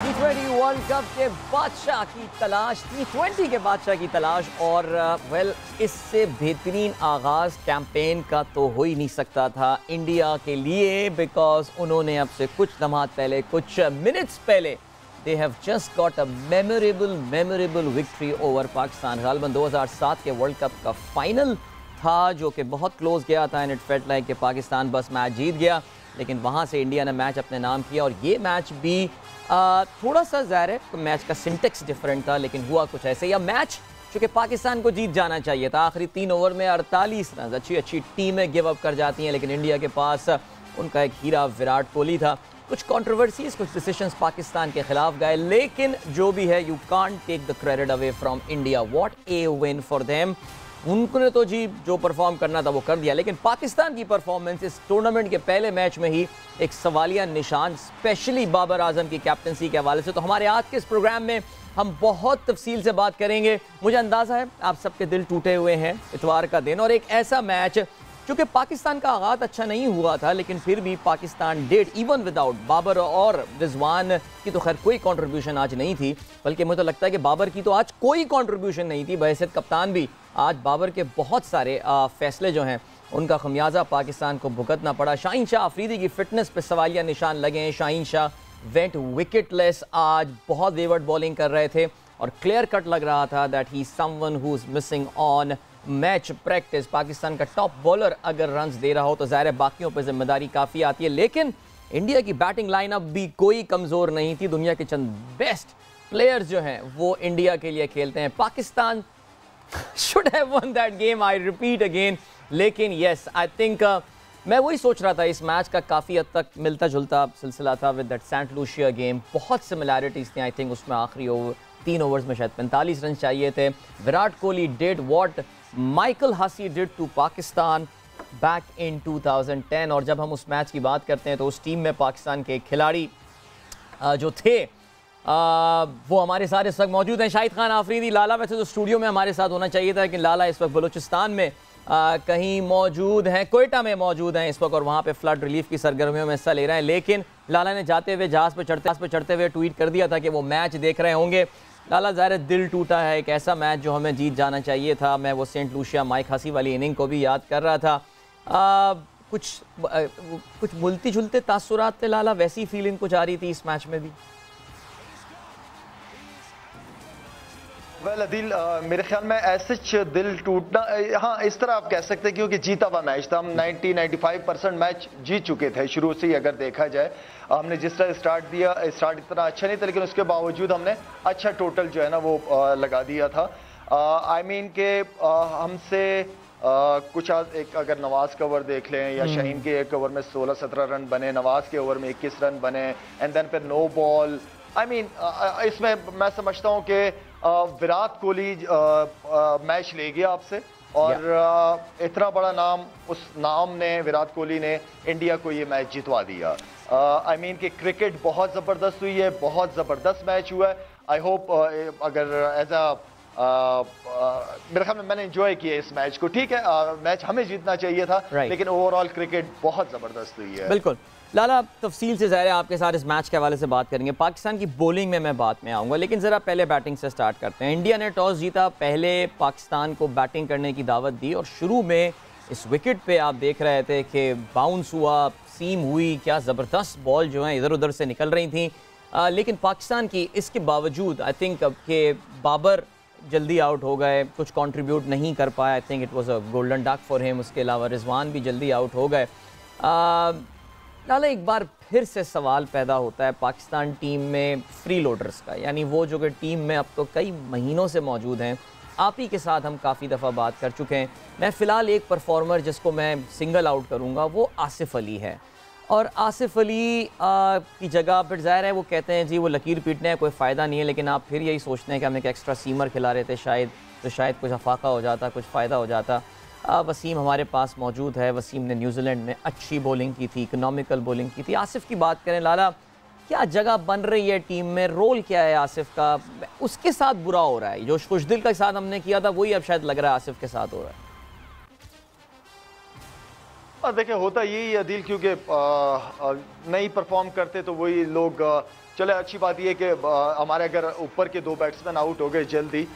T20 world cup के बादशाह की तलाश, T20 के बादशाह की तलाश और इससे बेहतरीन आगाज कैंपेन का तो हो ही नहीं सकता था इंडिया के लिए, बिकॉज उन्होंने अब से कुछ लम्हात पहले, कुछ मिनट्स पहले, they have just got a memorable victory over Pakistan. गालबन 2007 के वर्ल्ड कप का फाइनल था जो कि बहुत क्लोज गया था एंड इट फेल्ट लाइक कि पाकिस्तान बस मैच जीत गया, लेकिन वहाँ से इंडिया ने मैच अपने नाम किया और ये मैच भी थोड़ा सा ज़ाहिर है तो मैच का सिंटेक्स डिफरेंट था, लेकिन हुआ कुछ ऐसे। या मैच चूँकि पाकिस्तान को जीत जाना चाहिए था, आखिरी 3 ओवर में 48 रन, अच्छी टीमें गिव अप कर जाती हैं, लेकिन इंडिया के पास उनका एक हीरा विराट कोहली था। कुछ कंट्रोवर्सीज, कुछ डिसीजंस पाकिस्तान के खिलाफ गए, लेकिन जो भी है, you can't take the credit away from India. What a win for them. उन्होंने तो जी जो परफॉर्म करना था वो कर दिया, लेकिन पाकिस्तान की परफॉर्मेंस इस टूर्नामेंट के पहले मैच में ही एक सवालिया निशान, स्पेशली बाबर आजम की कैप्टनसी के हवाले से। तो हमारे आज के इस प्रोग्राम में हम बहुत तफसील से बात करेंगे। मुझे अंदाज़ा है आप सबके दिल टूटे हुए हैं इतवार का दिन, और एक ऐसा मैच चूँकि पाकिस्तान का आगाज़ अच्छा नहीं हुआ था, लेकिन फिर भी Pakistan did even without Babar और रिजवान की तो खैर कोई कंट्रीब्यूशन आज नहीं थी, बल्कि मुझे तो लगता है कि बाबर की तो आज कोई कंट्रीब्यूशन नहीं थी। बहैसियत कप्तान भी आज बाबर के बहुत सारे फैसले जो हैं उनका खमियाजा पाकिस्तान को भुगतना पड़ा। शाहीन शाह अफरीदी की फिटनेस पर सवालिया निशान लगे हैं। शाहीन शाह वेंट विकेटलेस, आज बहुत वेवर्ड बॉलिंग कर रहे थे और क्लियर कट लग रहा था that he someone who is missing on match practice. Pakistan का टॉप बॉलर अगर रन्स दे रहा हो तो ज़ाहिर है बाकियों पर जिम्मेदारी काफ़ी आती है, लेकिन इंडिया की बैटिंग लाइनअप भी कोई कमज़ोर नहीं थी। दुनिया के चंद बेस्ट प्लेयर्स जो हैं वो इंडिया के लिए खेलते हैं। Pakistan should have won that game, I repeat again, लेकिन yes, I think मैं वही सोच रहा था, इस मैच का काफ़ी हद तक मिलता जुलता सिलसिला था with that Saint Lucia game. बहुत सिमिलैरिटीज़ थी। आई थिंक उसमें आखिरी 3 ओवर्स में शायद 45 रन चाहिए थे। Virat Kohli did what Michael Hussey did to Pakistan back in 2010। और जब हम उस मैच की बात करते हैं तो उस टीम में पाकिस्तान के खिलाड़ी जो थे वो हमारे साथ इस वक्त मौजूद हैं। शाहिद खान आफरीदी, लाला वैसे तो स्टूडियो में हमारे साथ होना चाहिए था, लेकिन लाला इस वक्त बलूचिस्तान में कहीं मौजूद हैं, कोयटा में मौजूद हैं इस वक्त, और वहाँ पे फ्लड रिलीफ की सरगर्मियों में हिस्सा ले रहे हैं। लेकिन लाला ने जाते हुए जहाज़ पे चढ़ते हुए ट्वीट कर दिया था कि वो मैच देख रहे होंगे। लाला, ज़ाहिर दिल टूटा है, एक ऐसा मैच जो हमें जीत जाना चाहिए था। मैं वो सेंट लूसिया माइक हसी वाली इनिंग को भी याद कर रहा था। कुछ मुलती जुलते तासुरात थे लाला, वैसी फीलिंग कुछ आ रही थी इस मैच में भी? वेल अदील, मेरे ख्याल में ऐसे दिल टूटना, हाँ इस तरह आप कह सकते हैं, क्योंकि जीता हुआ मैच था। हम 90-95% मैच जीत चुके थे शुरू से ही अगर देखा जाए। हमने जिस तरह स्टार्ट इतना अच्छा नहीं था, लेकिन उसके बावजूद हमने अच्छा टोटल जो है ना वो लगा दिया था। आई मीन के हमसे कुछ एक अगर नवाज का ओवर देख लें या शाहीन के एक ओवर में 16-17 रन बने, नवाज के ओवर में 21 रन बने, एंड देन फिर नो बॉल। आई मीन इसमें मैं समझता हूँ कि विराट कोहली मैच ले गया आपसे, और इतना बड़ा नाम, उस नाम ने, विराट कोहली ने इंडिया को ये मैच जितवा दिया। आई मीन कि क्रिकेट बहुत ज़बरदस्त हुई है, बहुत ज़बरदस्त मैच हुआ है। आई होप अगर एज मेरे ख्याल में मैंने एंजॉय किया इस मैच को। ठीक है, मैच हमें जीतना चाहिए था, लेकिन ओवरऑल क्रिकेट बहुत ज़बरदस्त हुई है। बिल्कुल लाला, तफसील से ज़ाहिर है आपके साथ इस मैच के हवाले से बात करेंगे। पाकिस्तान की बॉलिंग में मैं बात में आऊँगा, लेकिन ज़रा पहले बैटिंग से स्टार्ट करते हैं। इंडिया ने टॉस जीता, पहले पाकिस्तान को बैटिंग करने की दावत दी, और शुरू में इस विकेट पे आप देख रहे थे कि बाउंस हुआ, सीम हुई, क्या ज़बरदस्त बॉल जो है इधर उधर से निकल रही थी, लेकिन पाकिस्तान की इसके बावजूद आई थिंक कि बाबर जल्दी आउट हो गए, कुछ कंट्रीब्यूट नहीं कर पाया। I think it was a golden duck for him. उसके अलावा रिजवान भी जल्दी आउट हो गए। लाला, एक बार फिर से सवाल पैदा होता है पाकिस्तान टीम में फ्री लोडर्स का, यानी वो जो कि टीम में अब तो कई महीनों से मौजूद हैं। आप ही के साथ हम काफ़ी दफ़ा बात कर चुके हैं। मैं फ़िलहाल एक परफॉर्मर जिसको मैं सिंगल आउट करूँगा वो आसिफ अली है, और आसिफ अली की जगह फिर ज़ाहिर है वो कहते हैं जी वो लकीर पीटने कोई फ़ायदा नहीं है, लेकिन आप फिर यही सोचते हैं कि हम एक एक्स्ट्रा सीमर खिला रहे थे शायद, तो शायद कुछ अफाका हो जाता, कुछ फ़ायदा हो जाता। वसीम हमारे पास मौजूद है। वसीम ने न्यूजीलैंड में अच्छी बॉलिंग की थी, इकोनॉमिकल बॉलिंग की थी। आसिफ की बात करें लाला, क्या जगह बन रही है टीम में, रोल क्या है आसिफ का? उसके साथ बुरा हो रहा है, जो खुशदिल के साथ हमने किया था वही अब शायद लग रहा है आसिफ के साथ हो रहा है। देखिए, होता यही है दिल, क्योंकि नहीं परफॉर्म करते तो वही लोग चले अच्छी बात यह कि हमारे अगर ऊपर के 2 बैट्समैन आउट हो गए जल्दी,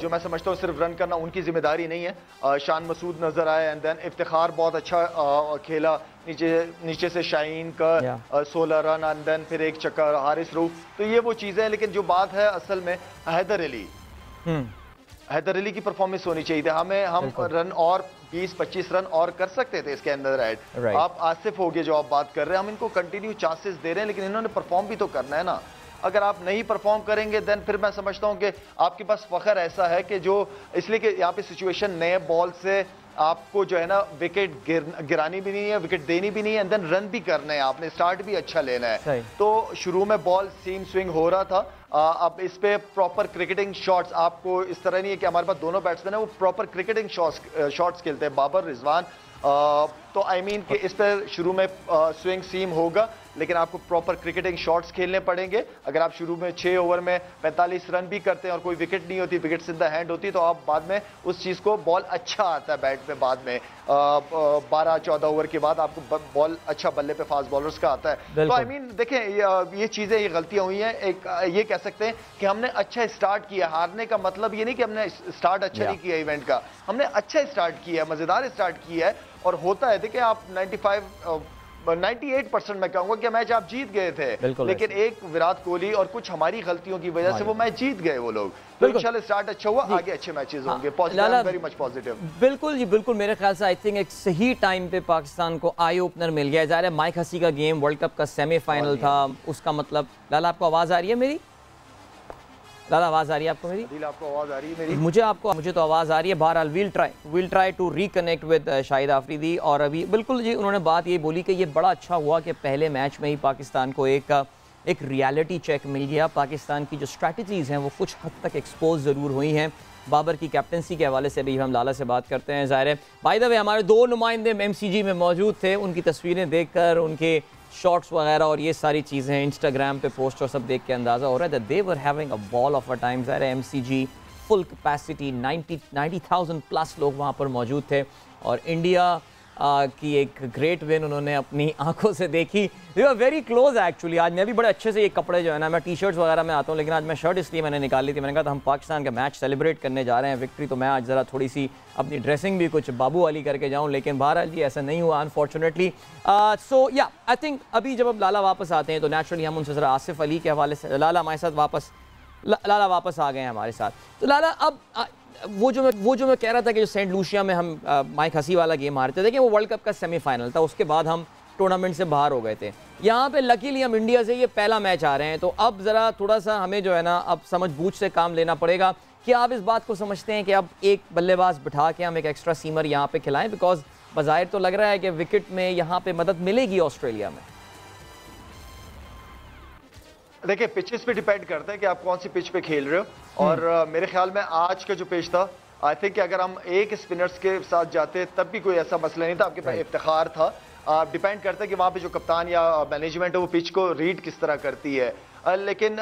जो मैं समझता हूँ सिर्फ रन करना उनकी जिम्मेदारी नहीं है। शान मसूद नजर आए एंड देन इफ्तिखार बहुत अच्छा खेला, नीचे से शाहीन का 16 रन एंड देन फिर एक चक्कर हारिस रूफ, तो ये वो चीजें हैं। लेकिन जो बात है असल में हैदर अली की परफॉर्मेंस होनी चाहिए थी। हम रन और 20-25 रन और कर सकते थे इसके अंदर ऐड। आप आसिफ हो गए जो आप बात कर रहे हैं, हम इनको कंटिन्यू चांसेस दे रहे हैं, लेकिन इन्होंने परफॉर्म भी तो करना है ना। अगर आप नहीं परफॉर्म करेंगे देन फिर मैं समझता हूं कि आपके पास फखर ऐसा है कि जो इसलिए कि यहाँ पे सिचुएशन नए बॉल से आपको जो है ना विकेट गिरानी भी नहीं है, विकेट देनी भी नहीं है, एंड देन रन भी करने हैं, आपने स्टार्ट भी अच्छा लेना है। तो शुरू में बॉल सीम स्विंग हो रहा था, अब इस पे प्रॉपर क्रिकेटिंग शॉट्स, आपको इस तरह नहीं है कि हमारे पास दोनों बैट्समैन है वो प्रॉपर क्रिकेटिंग शॉट्स खेलते हैं, बाबर रिजवान, तो आई मीन कि इस पर शुरू में स्विंग सीम होगा, लेकिन आपको प्रॉपर क्रिकेटिंग शॉट्स खेलने पड़ेंगे। अगर आप शुरू में 6 ओवर में 45 रन भी करते हैं और कोई विकेट नहीं होती, विकेट सीधा हैंड होती, तो आप बाद में उस चीज को बॉल अच्छा आता है बैट पे, बाद में 12-14 ओवर के बाद आपको बॉल अच्छा बल्ले पे फास्ट बॉलर्स का आता है। तो आई मीन देखें ये चीजें, ये गलतियां हुई हैं। एक ये कह सकते हैं कि हमने अच्छा स्टार्ट किया, हारने का मतलब ये नहीं कि हमने स्टार्ट अच्छा नहीं किया इवेंट का, हमने अच्छा स्टार्ट किया है, मजेदार स्टार्ट किया है। और होता है देखिए आप 98% मैं कहूंगा कि मैच आप जीत गए थे, लेकिन एक विराट कोहली और कुछ हमारी गलतियों की वजह से वो मैच जीत गए वो लोग। तो इंशाल्लाह स्टार्ट अच्छा हुआ, आगे अच्छे मैचेस होंगे। Very much positive. बिल्कुल जी बिल्कुल, मेरे ख्याल से आई थिंक एक सही टाइम पे पाकिस्तान को आई ओपनर मिल गया। ज़ाहिर है माइक हसी का गेम वर्ल्ड कप का सेमीफाइनल था, उसका मतलब लाला आपको आवाज आ रही है मेरी? लाला आवाज आ रही है आपको मेरी? दिल आपको आवाज आ रही है मेरी? मुझे तो आवाज आ रही है। बहरहाल we'll try to reconnect with Shahid Afridi. और अभी बिल्कुल जी उन्होंने बात ये बोली कि ये बड़ा अच्छा हुआ कि पहले मैच में ही पाकिस्तान को एक रियलिटी चेक मिल गया। पाकिस्तान की जो स्ट्रैटेजीज हैं वो कुछ हद तक एक्सपोज ज़रूर हुई हैं। बाबर की कैप्टनसी के हवाले से भी हम लाला से बात करते हैं। ज़ाहिर है बाय द वे हमारे 2 नुमाइंदे MCG में मौजूद थे, उनकी तस्वीरें देखकर, उनके शॉट्स वगैरह और ये सारी चीज़ें इंस्टाग्राम पे पोस्ट और सब देख के अंदाज़ा हो रहा है that they were having a ball of a time. ज़ाहिर है MCG फुल कैपेसिटी 90,000 प्लस लोग वहाँ पर मौजूद थे और इंडिया की एक ग्रेट विन उन्होंने अपनी आंखों से देखी। We are very close actually. आज मैं भी बड़े अच्छे से ये कपड़े जो है ना, मैं टी-शर्ट्स वगैरह में आता हूँ, लेकिन आज मैं शर्ट इसलिए मैंने निकाल ली थी, मैंने कहा था हम पाकिस्तान का मैच सेलिब्रेट करने जा रहे हैं, विक्ट्री, तो मैं आज ज़रा थोड़ी सी अपनी ड्रेसिंग भी कुछ बाबू वाली करके जाऊँ, लेकिन बहरहाल जी ऐसा नहीं हुआ अनफॉर्चुनेटली। सो या आई थिंक अभी जब अब लाला वापस आते हैं तो नेचुरली हम उनसे ज़रा आसिफ अली के हवाले से, लाला हमारे साथ लाला वापस आ गए हैं हमारे साथ। तो लाला अब वो जो मैं कह रहा था कि जो सेंट लूसिया में हम माइक हसी वाला गेम हारते थे, देखिए वो वर्ल्ड कप का सेमीफाइनल था, उसके बाद हम टूर्नामेंट से बाहर हो गए थे। यहाँ पे लकीली हम इंडिया से ये पहला मैच आ रहे हैं, तो अब ज़रा थोड़ा सा हमें जो है ना अब समझ बूझ से काम लेना पड़ेगा। क्या आप इस बात को समझते हैं कि अब एक बल्लेबाज बिठा के हम एक एक्स्ट्रा सीमर यहाँ पे खिलाएं? बिकॉज बज़ाहिर तो लग रहा है कि विकेट में यहाँ पे मदद मिलेगी ऑस्ट्रेलिया में। देखिए पिचेस पे डिपेंड करता है कि आप कौन सी पिच पे खेल रहे हो, और मेरे ख्याल में आज का जो पिच था, आई थिंक कि अगर हम एक स्पिनर्स के साथ जाते तब भी कोई ऐसा मसला नहीं था, आपके पास इफ्तिखार था। डिपेंड करता है कि वहां पे जो कप्तान या मैनेजमेंट है वो पिच को रीड किस तरह करती है। लेकिन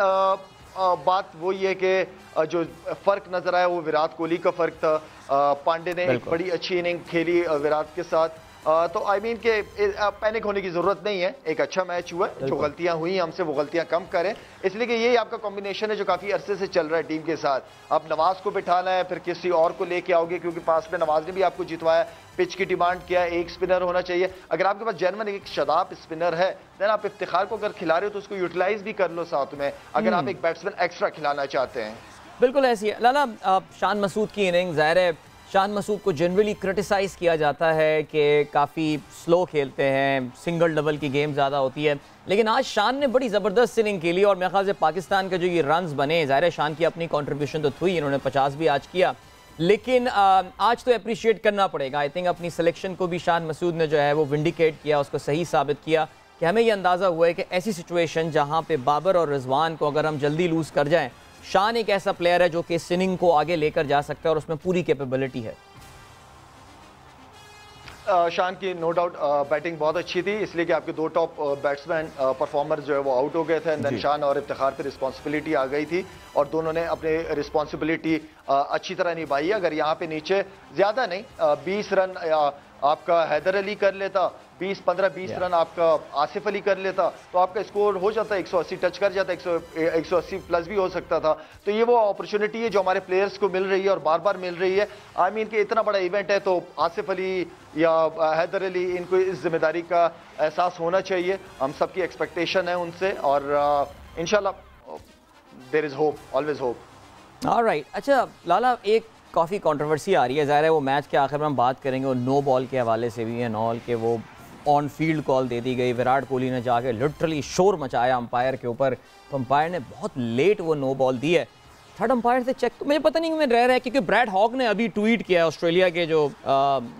बात वही है कि जो फर्क नजर आया वो विराट कोहली का फर्क था। पांडे ने एक बड़ी अच्छी इनिंग खेली विराट के साथ, तो आई मीन के पैनिक होने की जरूरत नहीं है। एक अच्छा मैच हुआ, जो गलतियां हुई हमसे वो गलतियां कम करें, इसलिए कि ये आपका कॉम्बिनेशन है जो काफी अरसे से चल रहा है टीम के साथ। अब नवाज को बिठाना है, फिर किसी और को लेके आओगे, क्योंकि पास में नवाज ने भी आपको जितवाया, पिच की डिमांड किया, एक स्पिनर होना चाहिए। अगर आपके पास जेन्युइन एक शादाब स्पिनर है, देन आप इफ्तिखार को अगर खिला रहे हो तो उसको यूटिलाइज भी कर लो साथ में, अगर आप एक बैट्समैन एक्स्ट्रा खिलाना चाहते हैं। बिल्कुल ऐसी है लाला। शान मसूद की इनिंग, ज़ाहिर है शान मसूद को जनरली क्रिटिसाइज़ किया जाता है कि काफ़ी स्लो खेलते हैं, सिंगल डबल की गेम ज़्यादा होती है, लेकिन आज शान ने बड़ी ज़बरदस्त इनिंग खेली और मेरे ख्याल से पाकिस्तान के जो ये रन्स बने, ज़ाहिर है शान की अपनी कंट्रीब्यूशन तो थी, इन्होंने 50 भी आज किया, लेकिन आज तो अप्रिशिएट करना पड़ेगा। आई थिंक अपनी सिलेक्शन को भी शान मसूद ने जो है वो विंडिकेट किया, उसको सही साबित किया कि हमें ये अंदाज़ा हुआ है कि ऐसी सिचुएशन जहाँ पर बाबर और रिजवान को अगर हम जल्दी लूज़ कर जाएँ, शान एक ऐसा प्लेयर है जो कि इस इनिंग को आगे लेकर जा सकता है और उसमें पूरी कैपेबिलिटी है। शान की नो डाउट बैटिंग बहुत अच्छी थी, इसलिए कि आपके 2 टॉप बैट्समैन परफॉर्मर जो है वो आउट हो गए थे, एंड देन शान और इफ्तिखार पे रिस्पॉन्सिबिलिटी आ गई थी और दोनों ने अपने रिस्पॉन्सिबिलिटी अच्छी तरह निभाई है। अगर यहाँ पे नीचे ज्यादा नहीं 20 रन आपका हैदर अली कर लेता 20 रन आपका आसिफ अली कर लेता तो आपका स्कोर हो जाता, 180 टच कर जाता, 180 प्लस भी हो सकता था। तो ये वो अपॉर्चुनिटी है जो हमारे प्लेयर्स को मिल रही है और बार बार मिल रही है। आई मीन कि इतना बड़ा इवेंट है तो आसिफ अली या हैदर अली, इनको इस जिम्मेदारी का एहसास होना चाहिए। हम सबकी एक्सपेक्टेशन है उनसे और इंशाल्लाह there is hope, always hope. Alright, अच्छा लाला, एक काफ़ी कंट्रोवर्सी आ रही है, ज़ाहिर है वो मैच के आखिर में हम बात करेंगे, वो नो बॉल के हवाले से भी एंड ऑल के वो ऑन फील्ड कॉल दे दी गई, विराट कोहली ने जाके लिटरली शोर मचाया अंपायर के ऊपर, तो अंपायर ने बहुत लेट वो नो बॉल दी है। थर्ड अंपायर से चेक तो मुझे पता नहीं मैं रह रहा है, क्योंकि ब्रैड हॉग ने अभी ट्वीट किया है, ऑस्ट्रेलिया के जो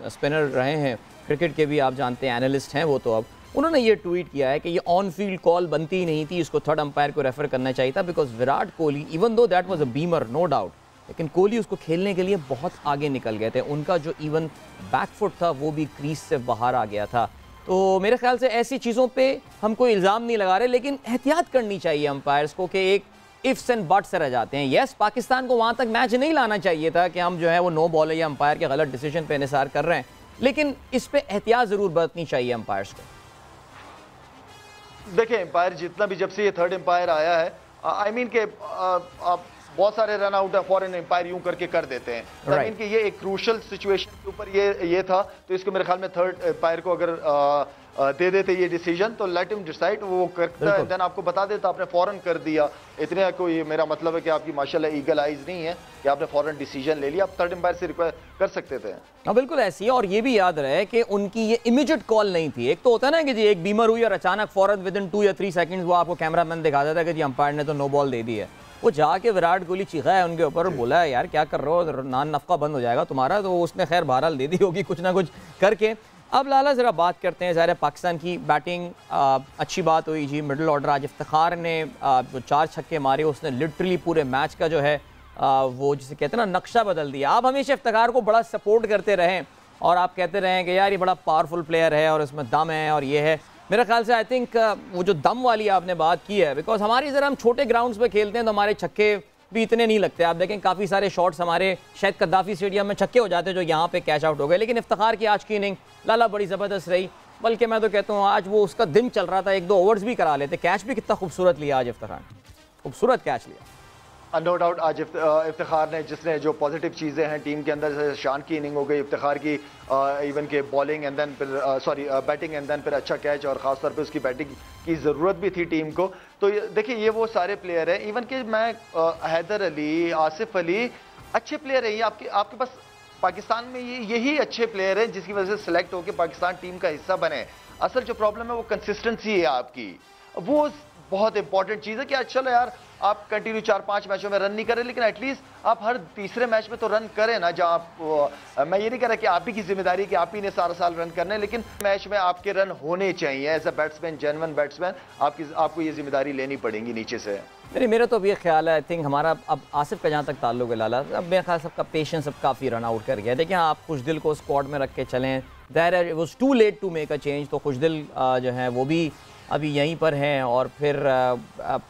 स्पिनर रहे हैं, क्रिकेट के भी आप जानते हैं एनालिस्ट हैं वो, तो अब उन्होंने ये ट्वीट किया है कि ये ऑन फील्ड कॉल बनती ही नहीं थी, इसको थर्ड अंपायर को रेफर करना चाहिए था, because Virat Kohli even though that was a beamer no doubt, लेकिन कोहली उसको खेलने के लिए बहुत आगे निकल गए थे, उनका जो इवन बैकफुट था वो भी क्रीज से बाहर आ गया था। तो मेरे ख्याल से ऐसी चीज़ों पे हम कोई इल्ज़ाम नहीं लगा रहे, लेकिन एहतियात करनी चाहिए अंपायर्स को कि एक इफ्स एंड बट्स से रह जाते हैं। यस, पाकिस्तान को वहाँ तक मैच नहीं लाना चाहिए था कि हम जो है वो नो बॉल है या अंपायर के गलत डिसीजन पे इंसार कर रहे हैं, लेकिन इस पे एहतियात ज़रूर बरतनी चाहिए अंपायर्स को। देखिए, अंपायर जितना भी, जब से ये थर्ड अंपायर आया है, आई मीन के आप बहुत सारे रन आउट फॉरेन अंपायर यूं करके कर देते हैं। आई मीन कि ये एक क्रूशल सिचुएशन के ऊपर ये था, तो इसको मेरे ख्याल में थर्ड अंपायर को अगर दे देते ये डिसीजन तो लेट हिम डिसाइड, वो करता है, देन आपको बता देता आपने फौरन कर दिया। इतने कोई, मेरा मतलब है कि आपकी माशाल्लाह ईगल आइज नहीं है कि आपने फौरन डिसीजन ले लिया, आप थर्ड अंपायर से रिक्वेस्ट कर सकते थे। हाँ बिल्कुल ऐसी है, और ये भी याद रहे कि उनकी ये इमीडिएट कॉल नहीं थी। एक तो होता है ना कि जी एक बीमर हुई और अचानक फौरन विद इन 2 या 3 सेकंड्स वो आपको कैमरामैन दिखा देता है कि जी अंपायर ने तो नो बॉल दे दी है। वो जाके विराट कोहली चीखा है उनके ऊपर, बोला है यार क्या कर रहे हो, नान नफका बंद हो जाएगा तुम्हारा, तो उसने खैर बहरहाल दे दी होगी कुछ ना कुछ करके। अब लाला ज़रा बात करते हैं, ज़ाहिर पाकिस्तान की बैटिंग अच्छी बात हुई जी, मिडिल ऑर्डर आज इफ्तिखार ने जो 4 छक्के मारे उसने लिटरली पूरे मैच का जो है वो जिसे कहते हैं ना नक्शा बदल दिया। आप हमेशा इफ्तिखार को बड़ा सपोर्ट करते रहें और आप कहते रहें कि यार ये बड़ा पावरफुल प्लेयर है और इसमें दम है और ये है। मेरे ख्याल से आई थिंक वो जो दम वाली आपने बात की है, बिकॉज हमारी ज़रा हम छोटे ग्राउंड्स पे खेलते हैं तो हमारे छक्के भी इतने नहीं लगते। आप देखें काफ़ी सारे शॉट्स हमारे शायद कद्दाफी स्टेडियम में छक्के हो जाते हैं जो यहाँ पे कैच आउट हो गए, लेकिन इफ्तिखार की आज की इनिंग लाला बड़ी ज़बरदस्त रही, बल्कि मैं तो कहता हूँ आज वो उसका दिन चल रहा था, 1-2 ओवर्स भी करा लेते। कैच भी कितना खूबसूरत लिया आज इफ्तिखार, खूबसूरत कैच लिया। नो डाउट आज इफ्तिखार ने, जिसने जो पॉजिटिव चीज़ें हैं टीम के अंदर, जैसे शान की इनिंग हो गई, इफ्तिखार की इवन के बॉलिंग एंड देन फिर बैटिंग एंड देन फिर अच्छा कैच, और ख़ासतौर पे उसकी बैटिंग की ज़रूरत भी थी टीम को। तो देखिए ये वो सारे प्लेयर हैं, इवन कि मैं हैदर अली, आसिफ अली अच्छे प्लेयर हैं, ये आपके पास पाकिस्तान में यही अच्छे प्लेयर हैं जिसकी वजह से सिलेक्ट होकर पाकिस्तान टीम का हिस्सा बने। असल जो प्रॉब्लम है वो कंसिस्टेंसी है आपकी, वो बहुत इंपॉर्टेंट चीज़ है कि चलो यार आप कंटिन्यू 4-5 मैचों में रन नहीं करें, लेकिन एटलीस्ट आप हर तीसरे मैच में तो रन करें ना। जहां आप, मैं ये नहीं कह रहा कि आप ही की जिम्मेदारी कि आप ही ने सारा साल रन करने, लेकिन मैच में आपके रन होने चाहिए। As a batsman, genuine batsman, आपको ये जिम्मेदारी लेनी पड़ेगी नीचे से। नहीं, मेरा तो अब ये ख्याल है, आई थिंक हमारा अब आसिफ का जहाँ तक ताल्लुक है लाला, अब मेरे ख्याल सबका पेशेंस अब काफ़ी रन आउट कर गया। देखिए आप खुश दिल को स्क्वाड में रख के चलें, that it was too late to make a change, तो खुश दिल जो है वो भी अभी यहीं पर हैं और फिर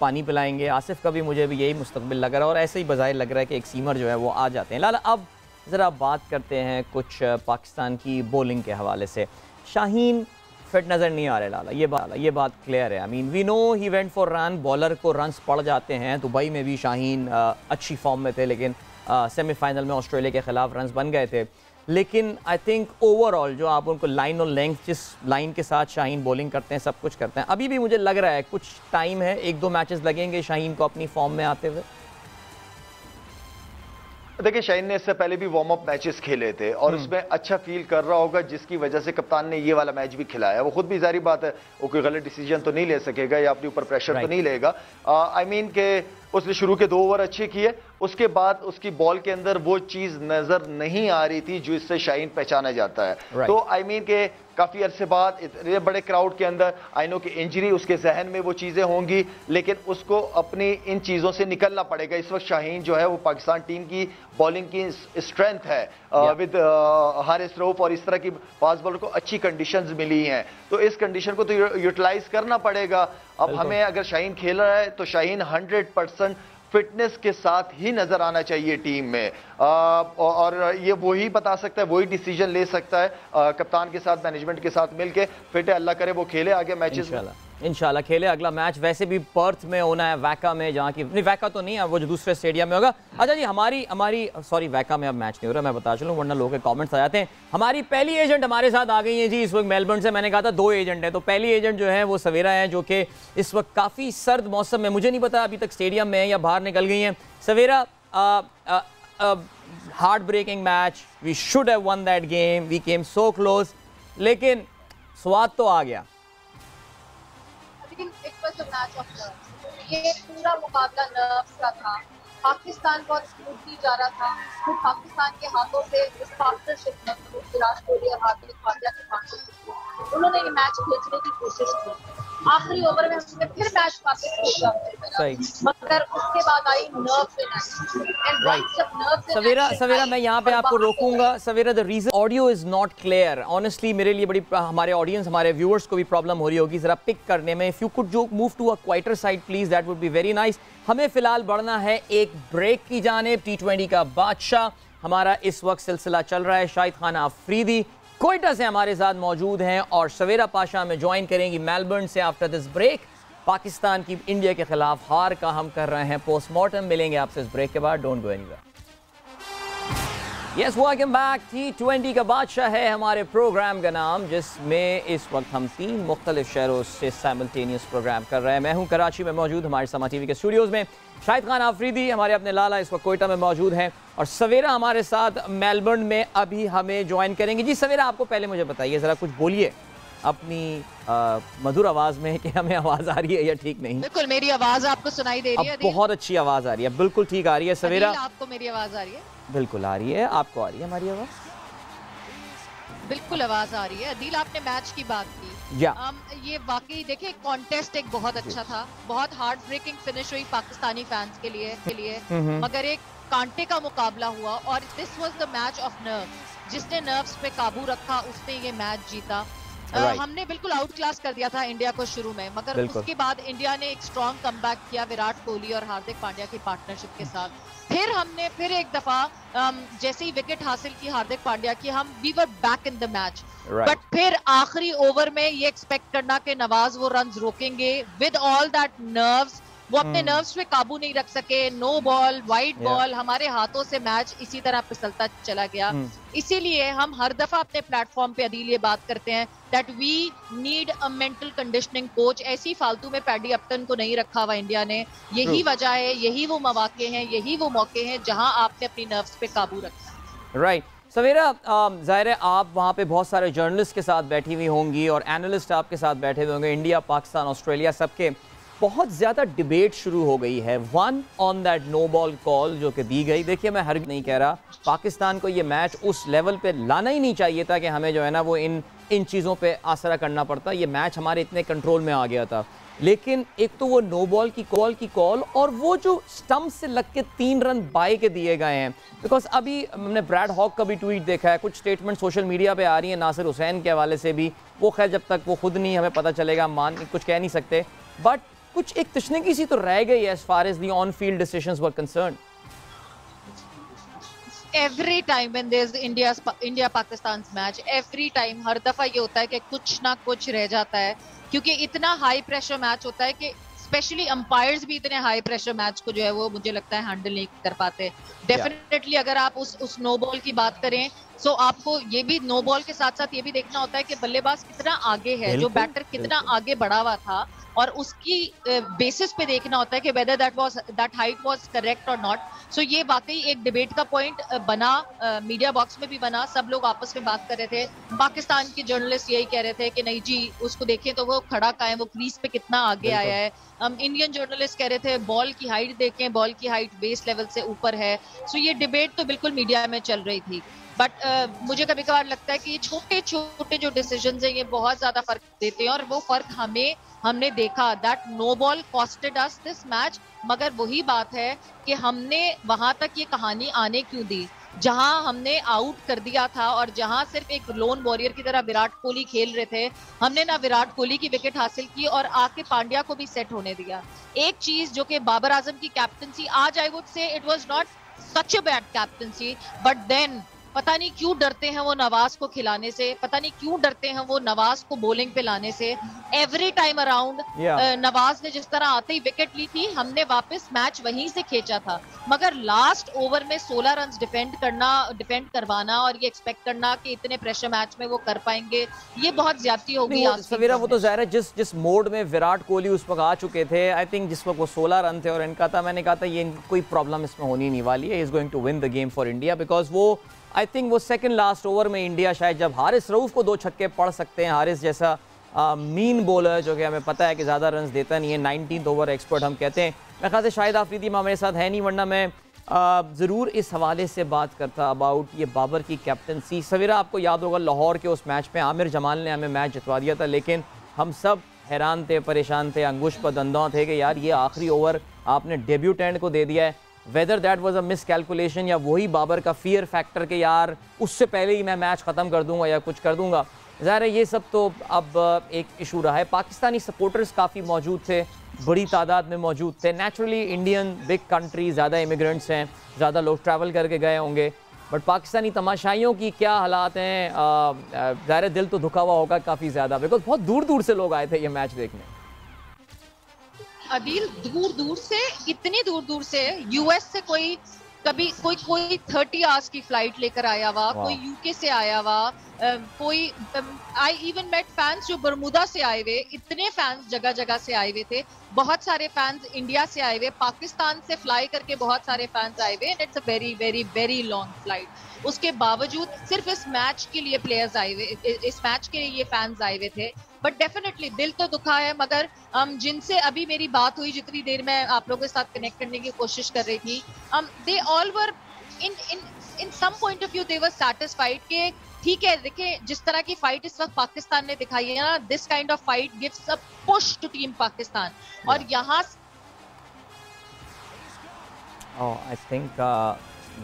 पानी पिलाएंगे। आसिफ का भी मुझे भी यही मुस्तकबिल लग रहा है और ऐसे ही बज़ाहिर लग रहा है कि एक सीमर जो है वो आ जाते हैं। लाला अब ज़रा बात करते हैं कुछ पाकिस्तान की बॉलिंग के हवाले से। शाहीन फिट नज़र नहीं आ रहे लाला, ये बात क्लियर है। I mean we know he went for run, bowler को रन्स पड़ जाते हैं। दुबई में भी शाहीन अच्छी फॉर्म में थे, लेकिन सेमीफाइनल में ऑस्ट्रेलिया के ख़िलाफ़ रन्स बन गए थे। लेकिन आई थिंक ओवरऑल जो आप उनको लाइन और लेंथ, जिस लाइन के साथ शाहीन बॉलिंग करते हैं, सब कुछ करते हैं, अभी भी मुझे लग रहा है कुछ टाइम है, 1-2 मैचेस लगेंगे शाहीन को अपनी फॉर्म में आते हुए। देखिए शाहीन ने इससे पहले भी वार्म अप मैचेस खेले थे और उसमें अच्छा फील कर रहा होगा, जिसकी वजह से कप्तान ने ये वाला मैच भी खिलाया। वो खुद भी जारी बात है वो कोई गलत डिसीजन तो नहीं ले सकेगा या अपने ऊपर प्रेशर तो नहीं लेगा। आई मीन के उसने शुरू के 2 ओवर अच्छे किए, उसके बाद उसकी बॉल के अंदर वो चीज नजर नहीं आ रही थी जो इससे शाहीन पहचाना जाता है। तो आई मीन के काफी अरसे बाद इतने बड़े क्राउड के अंदर, आई नो कि इंजरी उसके जहन में वो चीजें होंगी, लेकिन उसको अपनी इन चीजों से निकलना पड़ेगा। इस वक्त शाहीन जो है वो पाकिस्तान टीम की बॉलिंग की स्ट्रेंथ है विद हारिस रऊफ, और इस तरह की फास्ट बॉलर को अच्छी कंडीशंस मिली हैं, तो इस कंडीशन को तो यूटिलाइज करना पड़ेगा। अब हमें अगर शाहीन खेल रहा है तो शाहीन 100% फिटनेस के साथ ही नजर आना चाहिए टीम में, और ये वही बता सकता है, वही डिसीजन ले सकता है कप्तान के साथ, मैनेजमेंट के साथ मिलके। फिट है, अल्लाह करे वो खेले आगे मैचेस में, इंशाल्लाह खेले अगला मैच। वैसे भी पर्थ में होना है, वैका में, जहाँ की नहीं वैका तो नहीं है, वो जो दूसरे स्टेडियम में होगा। अच्छा जी, हमारी सॉरी वैका में अब मैच नहीं हो रहा, मैं बता चलूँ वरना लोगों के कमेंट्स आ जाते हैं। हमारी पहली एजेंट हमारे साथ आ गई है जी इस वक्त मेलबर्न से। मैंने कहा था 2 एजेंट है, तो पहली एजेंट जो है वो सवेरा है, जो कि इस वक्त काफ़ी सर्द मौसम में, मुझे नहीं पता अभी तक स्टेडियम में है या बाहर निकल गई हैं। Savera, heart breaking match, we should have won that game, we came so close, लेकिन स्वाद तो आ गया। मैच ऑफ नर्व्स, ये पूरा मुकाबला नर्व्स का था। पाकिस्तान बहुत स्मूथली जा रहा था, फिर पाकिस्तान के हाथों से इस पार्टनरशिप में विराट कोहली और हार्दिक पांड्या की पार्टनरशिप, उन्होंने ये मैच खींचने की कोशिश की। आखिरी ओवर में हमने फिर मैच वापस खेला, मगर उसके बाद आई सवेरा मैं यहाँ पे आपको रोकूंगा। Savera, the reason audio is not clear, honestly मेरे लिए बड़ी, हमारे ऑडियंस, हमारे व्यूअर्स को भी प्रॉब्लम हो रही होगी जरा पिक करने में। इफ यू कुड जो move to a quieter side please, that would be very nice. हमें फिलहाल बढ़ना है एक ब्रेक की जानिब। T20 का बादशाह हमारा इस वक्त सिलसिला चल रहा है। शाहिद खान आफरीदी कोयटा से हमारे साथ मौजूद हैं और सवेरा पाशा में ज्वाइन करेंगी मेलबर्न से आफ्टर दिस ब्रेक। पाकिस्तान की इंडिया के खिलाफ हार का हम कर रहे हैं पोस्टमार्टम। मिलेंगे आपसे इस ब्रेक के बाद, don't go anywhere. Yes, welcome back. T20 का बादशाह है हमारे प्रोग्राम का नाम, जिसमें इस वक्त हम 3 मुख्तलिफ शहरों से साइमल्टेनियस प्रोग्राम कर रहे हैं। मैं हूं कराची में मौजूद हमारे समा टीवी के स्टूडियोज़ में। शाहिद खान आफरीदी हमारे अपने लाला इस वक्त कोयटा में मौजूद हैं और सवेरा हमारे साथ मेलबर्न में अभी हमें ज्वाइन करेंगे। जी सवेरा, आपको पहले मुझे बताइए, ज़रा कुछ बोलिए अपनी मधुर आवाज़ में कि हमें आवाज़ आ रही है या ठीक नहीं। बिल्कुल, मेरी आवाज़ आपको सुनाई दे रही है? बहुत अच्छी आवाज़ आ रही है, बिल्कुल ठीक आ रही है सवेरा। आपको मेरी आवाज़ आ रही है? बिल्कुल आ रही है। आपको आ रही है हमारी आवाज़? बिल्कुल आवाज़ आ रही है। अदील, आपने मैच की बात की, ये वाकई देखिए कॉन्टेस्ट एक बहुत अच्छा था, बहुत हार्ट ब्रेकिंग फिनिश हुई पाकिस्तानी फैंस के लिए मगर एक कांटे का मुकाबला हुआ और this was the match of nerves. जिसने नर्व्स पे काबू रखा उसने ये मैच जीता। हमने बिल्कुल आउट क्लास कर दिया था इंडिया को शुरू में, मगर उसके बाद इंडिया ने एक स्ट्रॉन्ग कमबैक किया विराट कोहली और हार्दिक पांड्या की पार्टनरशिप के साथ। फिर हमने फिर एक दफा जैसे ही विकेट हासिल की हार्दिक पांड्या की, हम we were back in the match. But फिर आखिरी ओवर में ये एक्सपेक्ट करना कि नवाज वो रन्स रोकेंगे विद ऑल दैट नर्व्स, वो अपने नर्व्स पे काबू नहीं रख सके। नो बॉल, वाइट बॉल, हमारे हाथों से मैच इसी तरह फिसलता चला गया। इसीलिए हम हर दफा अपने प्लेटफॉर्म पे अदील ये बात करते हैं that we need a mental conditioning coach. ऐसी फालतू में पैडी अपटन को नहीं रखा हुआ इंडिया ने। यही वजह है, यही वो मौके हैं, यही वो मौके हैं जहां आपने अपनी नर्व्स पे काबू रखा। राइट सवेरा, ज़ाहिर है आप वहाँ पे बहुत सारे जर्नलिस्ट के साथ बैठी हुई होंगी और एनालिस्ट आपके साथ बैठे हुए होंगे, इंडिया, पाकिस्तान, ऑस्ट्रेलिया, सबके बहुत ज़्यादा डिबेट शुरू हो गई है one on that no ball call जो कि दी गई। देखिए, मैं हर नहीं कह रहा पाकिस्तान को ये मैच उस लेवल पे लाना ही नहीं चाहिए था कि हमें जो है ना वो इन चीज़ों पे आसरा करना पड़ता। ये मैच हमारे इतने कंट्रोल में आ गया था, लेकिन एक तो वो नो बॉल की कॉल और वो जो स्टंप से लग के 3 रन बाय के दिए गए हैं। बिकॉज अभी हमने ब्रैड हॉक का भी ट्वीट देखा है, कुछ स्टेटमेंट सोशल मीडिया पे आ रही है नासिर हुसैन के हवाले से भी। वो खैर जब तक वो खुद नहीं हमें पता चलेगा, कुछ कह नहीं सकते, बट कुछ एक तशनीकी सी तो रह गई है as far as the on field decisions were concerned. Every time when there is India Pakistan match, every time हर दफा ये होता है कि कुछ ना कुछ रह जाता है, क्योंकि इतना हाई प्रेशर मैच होता है कि स्पेशली अंपायर्स भी इतने हाई प्रेशर मैच को जो है वो मुझे लगता है हैंडल नहीं कर पाते। डेफिनेटली अगर आप उस नो बॉल की बात करें तो आपको ये भी नो बॉल के साथ साथ ये भी देखना होता है कि बल्लेबाज कितना आगे है, जो बैटर कितना आगे बढ़ा हुआ था, और उसकी बेसिस पे देखना होता है कि whether that height was correct और नॉट। सो ये वाकई एक डिबेट का पॉइंट बना, मीडिया बॉक्स में भी बना, सब लोग आपस में बात कर रहे थे। पाकिस्तान के जर्नलिस्ट यही कह रहे थे कि नहीं जी उसको देखें तो वो खड़ा कहाँ है, वो क्रीज पे कितना आगे आया है। इंडियन जर्नलिस्ट कह रहे थे बॉल की हाइट देखें, बॉल की हाइट बेस लेवल से ऊपर है। सो ये डिबेट तो बिल्कुल मीडिया में चल रही थी, बट मुझे कभी कभार लगता है कि ये छोटे छोटे जो डिसीजंस हैं ये बहुत ज्यादा फर्क देते हैं, और वो फर्क हमने देखा। That no ball costed us this match, मगर वही बात है कि हमने वहां तक ये कहानी आने क्यों दी। जहां हमने आउट कर दिया था और जहां सिर्फ एक लोन वॉरियर की तरह विराट कोहली खेल रहे थे, हमने ना विराट कोहली की विकेट हासिल की और आके पांड्या को भी सेट होने दिया। एक चीज जो कि बाबर आजम की कैप्टनसी, आज I would say it was not such a bad captaincy, but then पता नहीं क्यों डरते हैं वो नवाज को खिलाने से, पता नहीं क्यों डरते हैं वो नवाज को बॉलिंग पे लाने से। एवरी टाइम अराउंड नवाज ने जिस तरह आते ही विकेट ली थी, हमने वापस मैच वहीं से खींचा था, मगर लास्ट ओवर में 16 रन डिफेंड करवाना और ये एक्सपेक्ट करना कि इतने प्रेशर मैच में वो कर पाएंगे, ये बहुत ज्यादती होगी। सवेरा वो तो जाहिर है जिस मोड में विराट कोहली उस वक्त आ चुके थे, आई थिंक जिस वक्त वो 16 रन थे और इनका था, मैंने कहा था ये कोई प्रॉब्लम इसमें होनी नहीं वाली है, is going to win the game for India, because वो आई थिंक वो सेकंड लास्ट ओवर में इंडिया शायद जब हारिस रऊफ को 2 छक्के पड़ सकते हैं, हारिस जैसा मीन बॉलर जो कि हमें पता है कि ज़्यादा रन्स देता नहीं है, 19th ओवर एक्सपर्ट हम कहते हैं, मैं ख्याल से शायद आफरीदी हमारे साथ है नहीं, वरना मैं ज़रूर इस हवाले से बात करता अबाउट ये बाबर की कैप्टनसी। सवेरा आपको याद होगा लाहौर के उस मैच में आमिर जमाल ने हमें मैच जितवा दिया था, लेकिन हम सब हैरान थे, परेशान थे, अंगुश पर दंदों थे कि यार ये आखिरी ओवर आपने डेब्यूटेंट को दे दिया है। Whether that was a miss calculation या वही बाबर का फियर फैक्टर के यार उससे पहले ही मैं मैच ख़त्म कर दूंगा या कुछ कर दूंगा, ज़ाहिर है ये सब तो अब एक इशू रहा है। पाकिस्तानी सपोर्टर्स काफ़ी मौजूद थे, बड़ी तादाद में मौजूद थे। नेचुरली इंडियन बिग कंट्री, ज़्यादा इमिग्रेंट्स हैं, ज़्यादा लोग ट्रैवल करके गए होंगे, बट पाकिस्तानी तमाशाइयों की क्या हालात हैं, ज़ाहिर दिल तो दुखा हुआ होगा काफ़ी ज़्यादा, बिकॉज बहुत दूर दूर से लोग आए थे ये मैच देखने। अदील, दूर दूर से, इतनी दूर दूर से, यूएस से कोई 30 आवर्स की फ्लाइट लेकर आया हुआ, कोई यूके से आया हुआ, कोई आई इवन मेट फैंस जो बरमुदा से आए हुए, इतने फैंस जगह जगह से आए हुए थे, बहुत सारे फैंस इंडिया से आए हुए, पाकिस्तान से फ्लाई करके बहुत सारे फैंस आए हुए, and it's a very very very long flight. उसके बावजूद सिर्फ इस मैच के लिए प्लेयर्स आए हुए, इस मैच के लिए ये फैंस आए हुए थे, बट डेफिनेटली दिल तो दुखा है। मगर जिनसे अभी मेरी बात हुई, जितनी देर मैं आप लोगों के साथ कनेक्ट करने की कोशिश कर रही थी, they all were in some point of view they were satisfied कि ठीक है, देखिए जिस तरह की फाइट इस वक्त पाकिस्तान ने दिखाई है ना, this kind of fight gives a push to team Pakistan. और यहाँ आई थिंक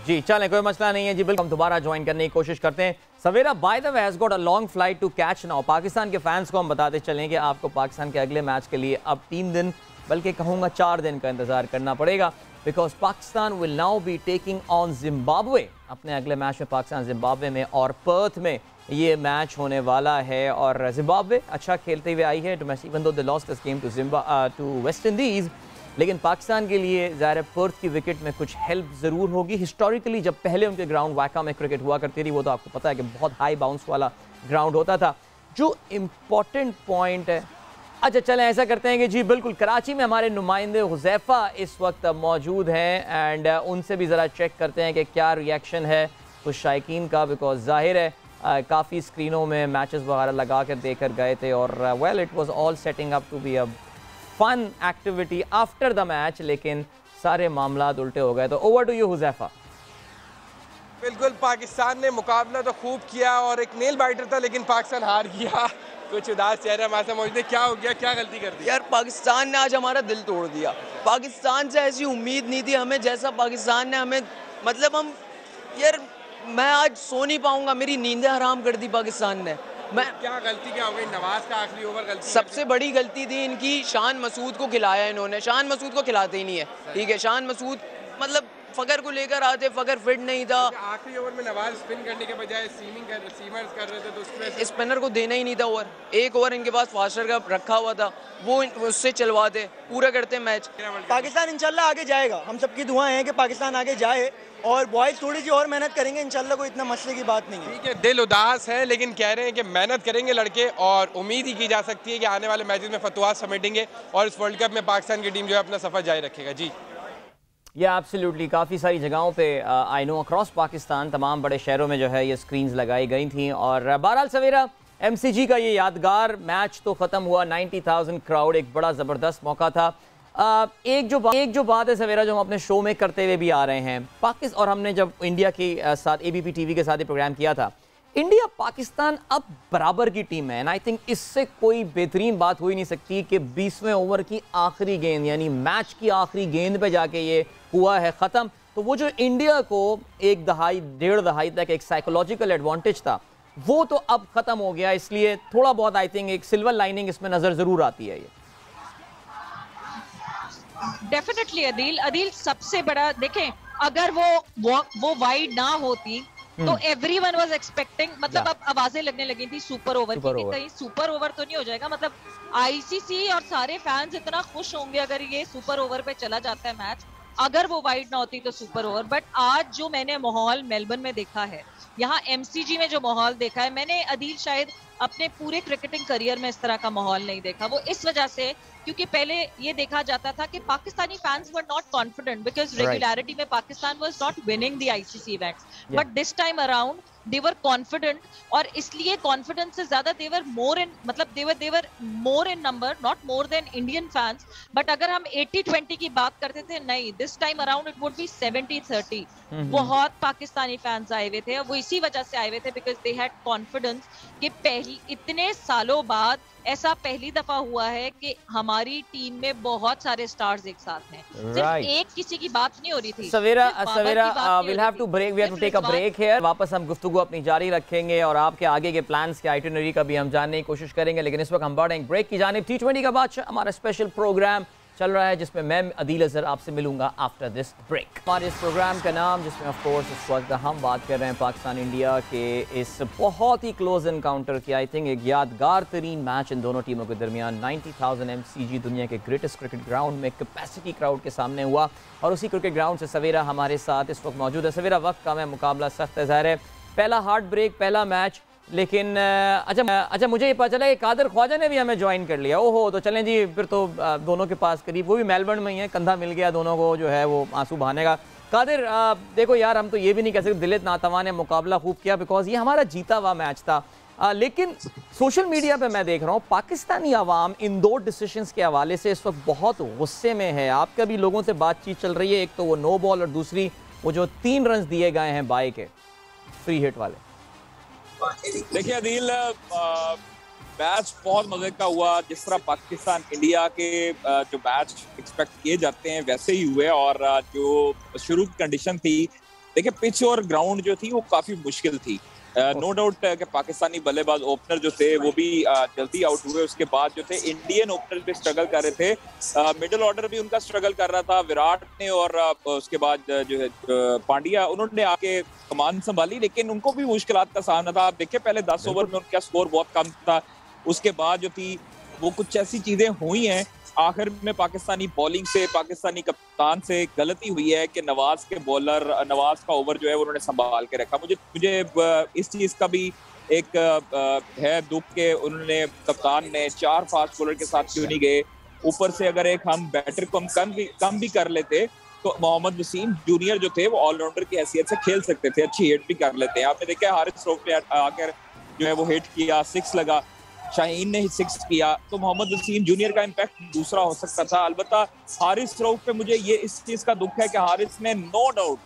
जी चलें, कोई मसला नहीं है जी, बिल्कुल हम दोबारा ज्वाइन करने की कोशिश करते हैं। Savera by the way has got a long flight to catch now. Pakistan के फैंस को हम बताते चलें कि आपको पाकिस्तान के अगले मैच के लिए अब 3 दिन बल्कि कहूँगा 4 दिन का इंतजार करना पड़ेगा, because Pakistan will now be taking on Zimbabwe. अपने अगले मैच में पाकिस्तान जिम्बाब्वे में और पर्थ में ये मैच होने वाला है, और जिम्बाब्वे अच्छा खेलते हुए आई है domestic, even though they lost this game to West Indies, लेकिन पाकिस्तान के लिए ज़ाहिर पर्थ की विकेट में कुछ हेल्प ज़रूर होगी। हिस्टोरिकली जब पहले उनके ग्राउंड वाका में क्रिकेट हुआ करती थी, वो तो आपको पता है कि बहुत हाई बाउंस वाला ग्राउंड होता था। जो इम्पॉर्टेंट पॉइंट है, अच्छा चलें ऐसा करते हैं कि जी बिल्कुल काराची में हमारे नुमाइंदे हुज़ैफ़ा इस वक्त मौजूद हैं, एंड उनसे भी ज़रा चेक करते हैं कि क्या रिएक्शन है कुछ शायकीन का, बिकॉज ज़ाहिर है काफ़ी स्क्रीनों में मैचेस वगैरह लगा कर देकर गए थे, और well it was all setting up to be a fun activity after the match, लेकिन सारे मामलात उल्टे हो गए। तो ओवर टू यू हुज़ैफ़ा। बिल्कुल, पाकिस्तान ने मुकाबला तो खूब किया और एक नेल बाइटर था, लेकिन पाकिस्तान हार गया। कुछ उदास चेहरा हमारे साथ मौजूद है, क्या हो गया, क्या गलती कर दी? यार पाकिस्तान ने आज हमारा दिल तोड़ दिया। पाकिस्तान से ऐसी उम्मीद नहीं थी हमें, जैसा पाकिस्तान ने हमें, मतलब हम यार मैं आज सो नहीं पाऊंगा, मेरी नींदें हराम कर दी पाकिस्तान ने। मैं क्या गलती क्या हो गई? नवाज का आखिरी ओवर गलती, सबसे बड़ी गलती थी इनकी, शान मसूद को खिलाया इन्होंने। शान मसूद को खिलाते ही नहीं है, ठीक है। शान मसूद मतलब फकर को लेकर आते, फकर फिट नहीं था। आखिरी ओवर में नवाज स्पिन करने के बजाय सीमर्स कर रहे थे, तो उसमें स्पिनर को देना ही नहीं था ओवर। एक ओवर इनके पास फास्टर का रखा हुआ था, वो उससे चलवाते, पूरा करते मैच। पाकिस्तान इंशाल्लाह आगे जाएगा, हम सबकी दुआएं हैं कि पाकिस्तान आगे जाए, और बॉयज थोड़ी सी और मेहनत करेंगे इंशाल्लाह, कोई इतना मसले की बात नहीं है। ठीक है, दिल उदास है, लेकिन कह रहे हैं कि मेहनत करेंगे लड़के, और उम्मीद ही की जा सकती है कि आने वाले मैचेस में फतवा समेटेंगे और इस वर्ल्ड कप में पाकिस्तान की टीम जो है अपना सफर जारी रखेगा। जी या एब्सोल्युटली, काफ़ी सारी जगहों पे आई नो अक्रॉस पाकिस्तान तमाम बड़े शहरों में जो है ये स्क्रीन्स लगाई गई थी, और बहरहाल सवेरा MCG का ये यादगार मैच तो ख़त्म हुआ। 90,000 क्राउड, एक बड़ा ज़बरदस्त मौका था। एक जो बात है सवेरा जो हम अपने शो में करते हुए भी आ रहे हैं, पाकिस्तान, और हमने जब इंडिया के साथ ABP TV के साथ ये प्रोग्राम किया था, इंडिया पाकिस्तान अब बराबर की टीम है, एंड आई थिंक इससे कोई बेहतरीन बात हो ही नहीं सकती कि 20वें ओवर की आखिरी गेंद यानी मैच की आखिरी गेंद पे जाके ये हुआ है ख़त्म। तो वो जो इंडिया को एक दहाई डेढ़ दहाई तक एक साइकोलॉजिकल एडवांटेज था वो तो अब खत्म हो गया, इसलिए थोड़ा बहुत आई थिंक एक सिल्वर लाइनिंग इसमें नजर जरूर आती है। ये डेफिनेटली अदील सबसे बड़ा देखें, अगर वो वाइड ना होती तो एवरीवन वाज एक्सपेक्टिंग, मतलब अब आवाजें लगने लगी थी सुपर ओवर की, कहीं सुपर ओवर तो नहीं हो जाएगा, मतलब आईसीसी और सारे फैंस इतना खुश होंगे अगर ये सुपर ओवर पे चला जाता है मैच, अगर वो वाइड ना होती तो सुपर ओवर। बट आज जो मैंने माहौल मेलबर्न में देखा है, यहाँ एमसीजी में जो माहौल देखा है, मैंने अदील शायद अपने पूरे क्रिकेटिंग करियर में इस तरह का माहौल नहीं देखा। वो इस वजह से क्योंकि पहले ये देखा जाता था कि Pakistani fans were not confident because regularity में Pakistan was not winning the ICC events, but this time around they were confident, और इसलिए कॉन्फिडेंस से ज्यादा दे वर मोर इन, मतलब they were more in number, not more than Indian fans. But अगर हम 80-20 की बात करते थे, नहीं, this time around it would be 70-30। बहुत पाकिस्तानी फैंस आए हुए थे, वो इसी वजह से आए हुए थे बिकॉज दे हैड कॉन्फिडेंस कि पहली इतने सालों बाद ऐसा पहली दफा हुआ है कि हमारी टीम में बहुत सारे स्टार्स एक साथ हैं, सिर्फ एक किसी की बात नहीं हो रही थी। सवेरा we'll have to break, we have to take a break here। वापस हम गुफ्तगू अपनी जारी रखेंगे और आपके आगे के प्लान्स के आइटिनरी का भी हम जानने की कोशिश करेंगे, लेकिन इस वक्त हम बढ़ेंगे ब्रेक की जानिब। T20 का बादशाह हमारा स्पेशल प्रोग्राम चल रहा है जिसमें मैं अदील अजहर आपसे मिलूंगा आफ्टर दिस ब्रेक। हमारे इस प्रोग्राम का नाम, जिसमें ऑफ कोर्स इस वक्त हम बात कर रहे हैं पाकिस्तान इंडिया के इस बहुत ही क्लोज एनकाउंटर की, आई थिंक एक यादगार तरीन मैच इन दोनों टीमों के दरमियान 90,000 MCG दुनिया के ग्रेटेस्ट क्रिकेट ग्राउंड में कैपेसिटी क्राउड के सामने हुआ, और उसी क्रिकेट ग्राउंड से सवेरा हमारे साथ इस वक्त मौजूद है। सवेरा, वक्त कम है, मुकाबला सख्त है, ज़ाहिर है पहला हार्ट ब्रेक, पहला मैच, लेकिन अच्छा मुझे ये पता चला कि कादिर ख्वाजा ने भी हमें ज्वाइन कर लिया। ओहो, तो चलें जी, फिर तो दोनों के पास करीब, वो भी मेलबर्न में ही है, कंधा मिल गया दोनों को जो है वो आंसू बहाने का। कादिर, देखो यार, हम तो ये भी नहीं कह सकते दिलीप नातवा ने मुकाबला खूब किया बिकॉज ये हमारा जीता हुआ मैच था, लेकिन सोशल मीडिया पे मैं देख रहा हूँ पाकिस्तानी आवाम इन दो डिसीजंस के हवाले से इस वक्त बहुत गुस्से में है। आपका भी लोगों से बातचीत चल रही है, एक तो वो नो बॉल और दूसरी वो जो 3 रन दिए गए हैं बाय के फ्री हिट वाले। देखिए अदील, मैच बहुत मजे का हुआ। जिस तरह पाकिस्तान इंडिया के जो मैच एक्सपेक्ट किए जाते हैं वैसे ही हुए, और जो शुरू की कंडीशन थी, देखिए पिच और ग्राउंड जो थी वो काफी मुश्किल थी। नो डाउट कि पाकिस्तानी बल्लेबाज ओपनर जो थे वो भी जल्दी आउट हुए। उसके बाद जो थे इंडियन ओपनर भी स्ट्रगल कर रहे थे, मिडिल ऑर्डर भी उनका स्ट्रगल कर रहा था, विराट ने और उसके बाद जो है पांड्या, उन्होंने आके कमान संभाली, लेकिन उनको भी मुश्किलात का सामना था। आप देखिए पहले 10 ओवर में उनका स्कोर बहुत कम था, उसके बाद जो थी वो कुछ ऐसी चीजें हुई हैं, आखिर में पाकिस्तानी बॉलिंग से, पाकिस्तानी कप्तान से गलती हुई है कि नवाज का ओवर जो है उन्होंने संभाल के रखा। मुझे इस चीज का भी एक है दुख के उन्होंने, कप्तान ने 4 फास्ट बॉलर के साथ क्यों नहीं गए। ऊपर से अगर एक हम बैटर को हम कम भी कर लेते तो मोहम्मद वसीम जूनियर जो थे वो ऑलराउंडर की हैसियत से खेल सकते थे, अच्छी हिट भी कर लेते हैं। आपने देखा हारिस रऊफ ने आकर जो है वो हिट किया, 6 लगा, शाहीन ने 6 किया, तो मोहम्मद वसीम जूनियर का इम्पैक्ट दूसरा हो सकता था। अलबत्ता हारिस रऊफ पे मुझे ये इस चीज का दुख है कि हारिस ने नो डाउट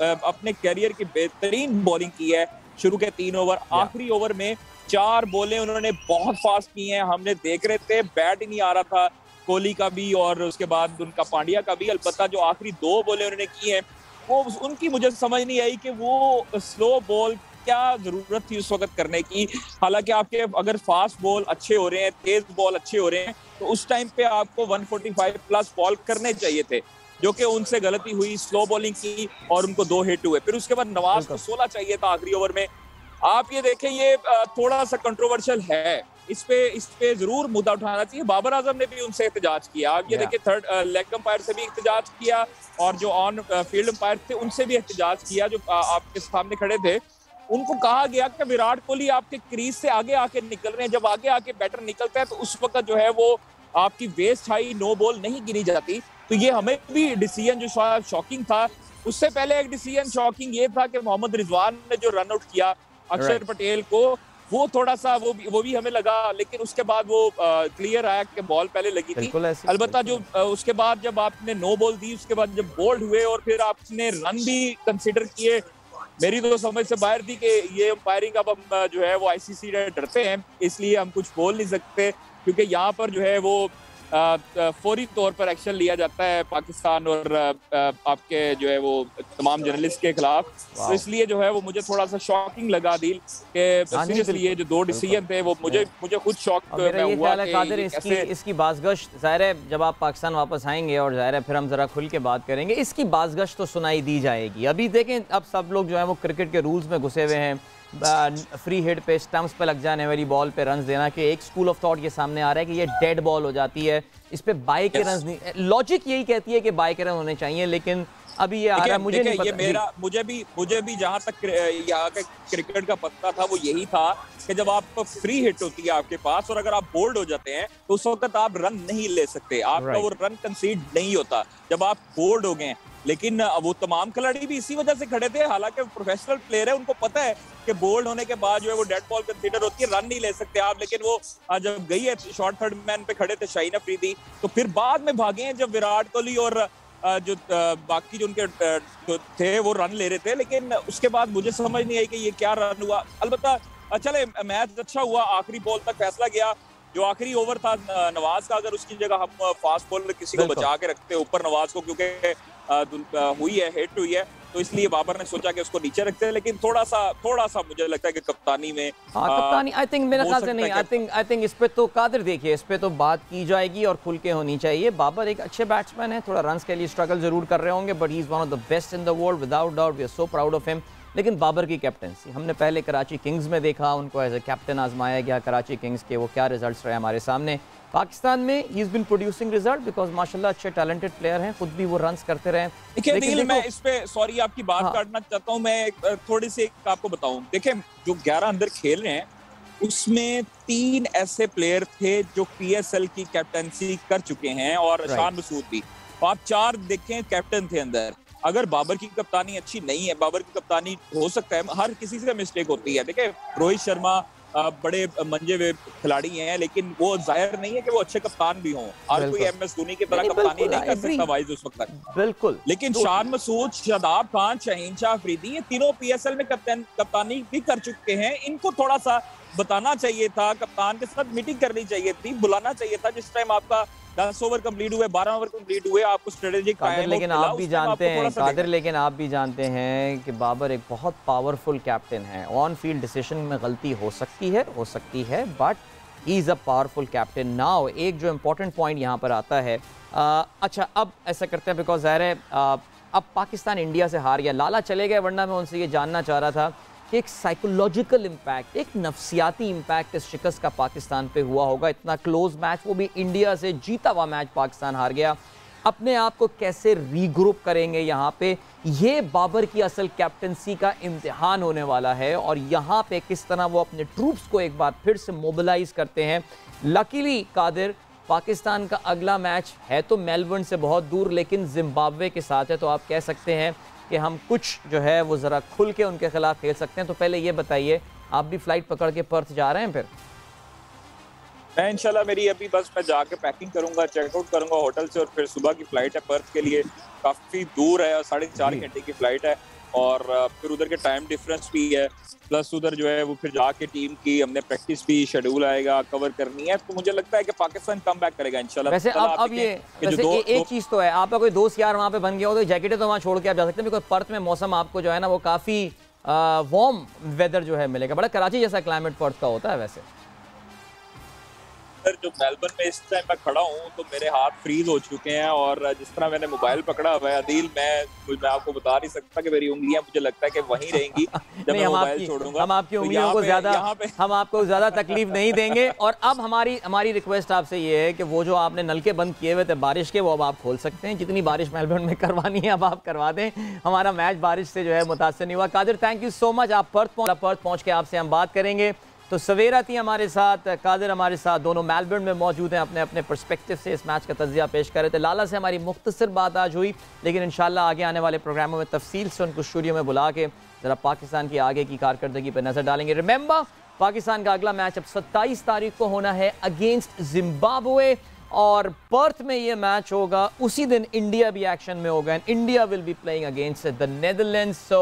अपने कैरियर की बेहतरीन बॉलिंग की है। शुरू के 3 ओवर, आखिरी ओवर में 4 बॉलें उन्होंने बहुत फास्ट की हैं। हमने देख रहे थे बैट ही नहीं आ रहा था कोहली का भी और उसके बाद उनका पांड्या का भी। अलबत्ता जो आखिरी 2 बॉलें उन्होंने की हैं वो उनकी मुझे समझ नहीं आई कि वो स्लो बॉल क्या जरूरत थी उस वक्त करने की। हालांकि आपके अगर फास्ट बॉल अच्छे हो रहे हैं, तेज बॉल अच्छे हो रहे हैं, तो उस टाइम पे आपको 145 प्लस बॉल करने चाहिए थे, जो कि उनसे गलती हुई, स्लो बॉलिंग की और उनको 2 हिट हुए। फिर उसके बाद नवाज को 16 चाहिए था आखिरी ओवर में। आप ये देखें, ये थोड़ा सा कंट्रोवर्शियल है, इस पे जरूर मुद्दा उठाना चाहिए। बाबर आजम ने भी उनसे एहतजाज किया। आप ये देखिए थर्ड लेग अंपायर से भी एहतजाज किया और जो ऑन फील्ड अंपायर थे उनसे भी एहतजाज किया, जो आपके सामने खड़े थे। उनको कहा गया कि विराट कोहली आपके क्रीज से आगे आके निकल रहे हैं, जब आगे आके बैटर निकलता है तो उस वक्त जो है वो आपकी वेस्ट हाई नो बॉल नहीं गिनी जाती। तो ये हमें भी डिसीजन जो शॉकिंग था। उससे पहले एक डिसीजन शॉकिंग ये था कि मोहम्मद रिजवान ने जो रन आउट किया अक्षर पटेल को, वो थोड़ा सा वो भी हमें लगा, लेकिन उसके बाद वो क्लियर आया कि बॉल पहले लगी थी। अलबत्ता जो उसके बाद जब आपने नो बॉल दी, उसके बाद जब बोल्ड हुए और फिर आपने रन भी कंसिडर किए, मेरी तो समझ से बाहर थी कि ये अंपायरिंग अब हम जो है वो आईसीसी डरते हैं, इसलिए हम कुछ बोल नहीं सकते, क्योंकि यहाँ पर जो है वो फौरी तौर पर एक्शन लिया जाता है पाकिस्तान और आपके जो है वो तमाम जर्नलिस्ट के खिलाफ। तो इसलिए जो है वो मुझे थोड़ा सा शॉकिंग लगा दिल के सीरियसली ये जो 2 डिसीजन थे वो मुझे खुद शॉक हुआ कि इसकी बाज़गश्त ज़ाहिर है जब आप पाकिस्तान वापस आएंगे और ज़ाहिर है फिर हम ज़रा खुल के बात करेंगे, इसकी बाज़गश्त तो सुनाई दी जाएगी। अभी देखें अब सब लोग जो है वो क्रिकेट के रूल्स में घुसे हुए हैं, फ्री हिट पे स्टंप्स पे लग जाने वाली बॉल पे रन्स देना, कि एक स्कूल ऑफ थॉट ये सामने आ रहा है कि ये डेड बॉल हो जाती है, इस पे बाय के रन्स नहीं, लॉजिक यही कहती है कि बाय के रन होने चाहिए, लेकिन अभी ये आ रहा है मुझे नहीं पता। मुझे भी जहां तक यहाँ के क्रिकेट का पता था वो यही था कि जब आप फ्री हिट होती है आपके पास और अगर आप बोल्ड हो जाते हैं तो उस वक्त आप रन नहीं ले सकते, आपका वो रन कंसीड नहीं होता जब आप बोल्ड हो गए। लेकिन वो तमाम खिलाड़ी भी इसी वजह से खड़े थे, हालांकि प्रोफेशनल प्लेयर है, उनको पता है कि बोल्ड होने के बाद जो है वो डेड बॉल कंसीडर होती है, रन नहीं ले सकते आप। लेकिन वो जब गई है शॉर्ट थर्ड मैन पे खड़े थे शाहीन अफरीदी, तो फिर बाद में भागे हैं जब विराट कोहली और जो बाकी जो उनके थे वो रन ले रहे थे, लेकिन उसके बाद मुझे समझ नहीं आई कि ये क्या रन हुआ। अलबत्ता चले मैच अच्छा हुआ, आखिरी बॉल तक फैसला गया। जो आखिरी ओवर था नवाज का, अगर उसकी जगह हम फास्ट बॉलर किसी को बचा के रखते ऊपर नवाज को, क्योंकि हुई है हिट हुई है, तो इसलिए बाबर ने सोचा कि उसको नीचे रखते हैं। लेकिन थोड़ा सा मुझे लगता है कि कप्तानी में कप्तानी आई थिंक मेरे ख्याल से नहीं, आई थिंक इस पे तो कादिर देखिए इस पे तो बात की जाएगी और खुल के होनी चाहिए। बाबर एक अच्छे बैट्समैन है, थोड़ा रन्स के लिए स्ट्रगल जरूर कर रहे होंगे, but he is one of the best in the world without doubt, we are so proud of him. लेकिन बाबर की कैप्टनसी हमने पहले कराची किंग्स में देखा, उनको एज ए कैप्टन आजमाया गया कराची किंग्स के, वो क्या रिजल्ट्स रहे हमारे सामने। पाकिस्तान में he is been producing result because माशाल्लाह अच्छे टैलेंटेड प्लेयर हैं, खुद भी वो रन्स करते रहे। देखिए मैं इस पे सॉरी आपकी बात काटना चाहता हूं, मैं थोड़ी सी आपको बताऊं। देखिए जो 11 अंदर खेल रहे हैं उसमें 3 ऐसे प्लेयर थे जो PSL की कैप्टनसी कर चुके हैं और शान मसूद भी, आप 4 देखें कैप्टन थे अंदर। अगर बाबर की कप्तानी अच्छी नहीं है, बाबर की कप्तानी हो सकता है, हर किसी से मिस्टेक होती है। देखिए रोहित शर्मा बड़े मंजे हुए खिलाड़ी हैं, लेकिन वो जाहिर नहीं है कि वो अच्छे कप्तान भी हों। हर कोई MS धोनी की तरह कप्तानी नहीं कर सकता वाइज उस वक्त तक। बिल्कुल। लेकिन शान मसूद, शादाब खान, शाहीन शाह अफरीदी, ये तीनों PSL में कप्तानी भी कर चुके हैं। इनको थोड़ा सा बताना चाहिए था, कप्तान के साथ मीटिंग करनी चाहिए थी, बुलाना चाहिए था जिस टाइम आपका 10 ओवर कंप्लीट हुए, 12 ओवर कंप्लीट हुए, आपको स्ट्रेटेजिक कादिर, लेकिन आप भी जानते हैं कादिर, लेकिन आप भी जानते हैं कि बाबर एक बहुत पावरफुल कैप्टन है। ऑन फील्ड डिसीजन में गलती हो सकती है, but he is a powerful captain. Now एक जो इम्पोर्टेंट पॉइंट यहाँ पर आता है, अच्छा अब ऐसा करते हैं बिकॉज ज़ाहिर है अब पाकिस्तान इंडिया से हार गया, लाला चले गए, वरना मैं उनसे ये जानना चाह रहा था कि एक साइकोलॉजिकल इम्पैक्ट, एक नफसियाती इम्पैक्ट इस शिकस्त का पाकिस्तान पे हुआ होगा। इतना क्लोज मैच, वो भी इंडिया से जीता हुआ मैच पाकिस्तान हार गया। अपने आप को कैसे रीग्रुप करेंगे यहाँ पे, ये बाबर की असल कैप्टनसी का इम्तिहान होने वाला है और यहाँ पे किस तरह वो अपने ट्रूप्स को एक बार फिर से मोबिलाइज करते हैं। लकीली कादिर पाकिस्तान का अगला मैच है तो मेलबर्न से बहुत दूर, लेकिन जिम्बाब्वे के साथ है, तो आप कह सकते हैं कि हम कुछ जो है वो ज़रा खुल के उनके खिलाफ खेल सकते हैं। तो पहले ये बताइए, आप भी फ्लाइट पकड़ के पर्थ जा रहे हैं? फिर मैं इंशाल्लाह मेरी अभी बस मैं जाके पैकिंग करूंगा, चेकआउट करूंगा होटल से और फिर सुबह की फ्लाइट है पर्थ के लिए, काफ़ी दूर है, 4.5 घंटे की फ्लाइट है और फिर उधर के टाइम डिफरेंस भी है, प्लस उधर जो है वो फिर जाके टीम की हमने प्रैक्टिस भी शेड्यूल आएगा कवर करनी है। तो मुझे लगता है कि पाकिस्तान कम बैक करेगा इंशाल्लाह। वैसे अब ये वैसे एक चीज़ तो है, आपका कोई दोस्त यार वहाँ पे बन गया हो तो जैकेटें तो वहाँ छोड़ के आप जा सकते हैं, बिकॉज पर्थ में मौसम आपको जो है ना वो काफ़ी वार्म वेदर जो है मिलेगा, बड़ा कराची जैसा क्लाइमेट पर्थ का होता है। वैसे जो मेलबर्न में इस टाइम मैं खड़ा हूँ तो मेरे हाथ फ्रीज हो चुके हैं और जिस तरह मैंने मोबाइल पकड़ा हुआ है अदील, मैं आपको बता नहीं सकता कि मेरी उंगलियां मुझे लगता है कि वहीं रहेंगी जब मैं मोबाइल छोड़ूंगा। हम आपकी उंगलियों को हम आपको ज्यादा तकलीफ नहीं देंगे। और अब हमारी रिक्वेस्ट आपसे ये है कि वो जो आपने नलके बंद किए हुए थे बारिश के, वो अब आप खोल सकते हैं। जितनी बारिश मेलबर्न में करवानी है अब आप करवा दें। हमारा मैच बारिश से जो है मुतासर नहीं हुआ। Qadir thank you so much, आप पर्थ पहुंच के आपसे हम बात करेंगे। तो सवेरा थी हमारे साथ, कादिर हमारे साथ, दोनों मेलबर्न में मौजूद हैं, अपने अपने पर्सपेक्टिव से इस मैच का तज्जिया पेश कर रहे थे। लाला से हमारी मुख्तसर बात आज हुई, लेकिन इंशाल्लाह आगे आने वाले प्रोग्रामों में तफसील से उनको स्टूडियो में बुला के ज़रा पाकिस्तान की आगे की कारकर्दगी पर नज़र डालेंगे। रिमेंबर, पाकिस्तान का अगला मैच अब 27 तारीख को होना है अगेंस्ट जिम्बाब्वे और पर्थ में ये मैच होगा। उसी दिन इंडिया भी एक्शन में होगा and India will be playing against the Netherlands. So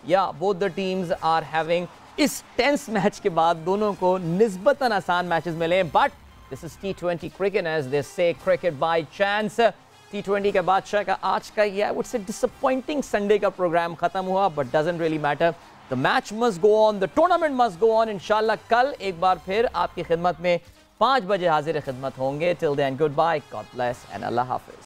या both the teams are having, इस टेंस मैच के बाद दोनों को निस्बतन आसान मैचेस मिले, but this is T20 cricket, as they say cricket by chance. T20 के बादशाह का आज का ये आई वुड से डिसअपॉइंटिंग संडे का प्रोग्राम खत्म हुआ, but doesn't really matter. The match must go on, the tournament must go on. इंशाल्लाह कल एक बार फिर आपकी खिदमत में 5 बजे हाजिर खिदमत होंगे। Till then good bye, God bless and अल्लाह हाफिज।